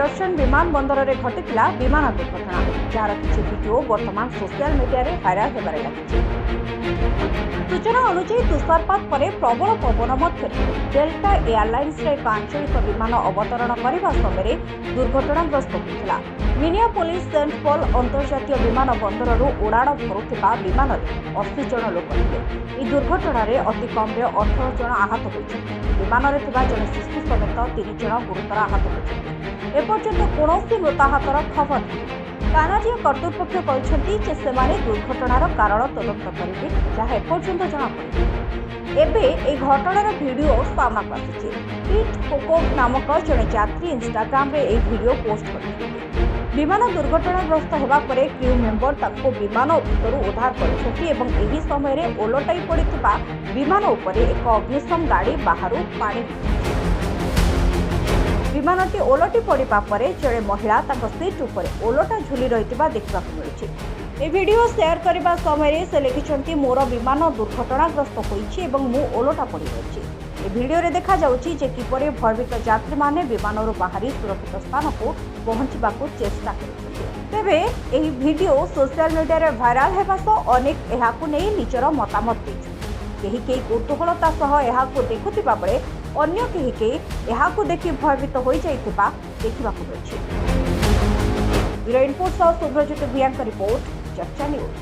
प्रियदर्शन विमान बंदर में घटिला विमान दुर्घटना जार किसी भिडियो बर्तमान सोशल मीडिया रे भाइराल होबार लगी। सूचना अनुसार तुषारपात पर प्रबल पवन मध्य डेल्टा एयरलाइंस एक आंचलिक विमान अवतरण करने समय दुर्घटनाग्रस्त होता। मिनियापोलिस सेंट पॉल अंतर्जातीय विमान बंदर उड़ाण भरुवा विमान में 80 जन लोक थे। दुर्घटना अति कम 18 जन आहत होती। विमान में जड़े शिशु समेत 3 जन गुरुतर आहत होती। एपर्यंत कौन मृताहतर खबर नहीं। कानाडिया कर्तृपक्ष कहते से दुर्घटनार कारण तदंत करेंगे जहाँ एपर्यंत जमापड़ी। एबे ए घटनार वीडियो सामना आसी। पीट कोकोव नामक जड़े यात्री इंस्टाग्राम रे ए वीडियो पोस्ट करते। विमान दुर्घटनाग्रस्त होगा परे क्रू मेंबर ताको विमान भीतर उद्धार कर समय ओलटाई पड़ा विमान उपरे एक अग्निशम गाड़ी बाहर पानी विमानटी ओलटी पड़ा पर जड़े महिला सीट उपर ओलटा झुली रही देखा मिली। वीडियो शेयर करने समय से लिखिं मोर विमान दुर्घटनाग्रस्त होती मु ओलटा पड़ रही। वीडियो रे देखा जाउची जे किपरि भयभीत यात्री माने विमान बाहरी सुरक्षित स्थान को पहुंचबा को चेष्टा करछथि। तेबे एही वीडियो सोशल मीडिया रे भाइराल हेबा सह अनेक एहाकु नै निजर मतामत देछि। केही कौतूहलता सह एहाकु देखुथिबा बेले अन्य केही एहाकु देखि भयभीत होई जाइथिबा देखिबाकु मिलछि। ब्यूरो रिपोर्ट सह सुब्रजित भियाଙ୍କ रिपोर्ट चर्चा न्यूज।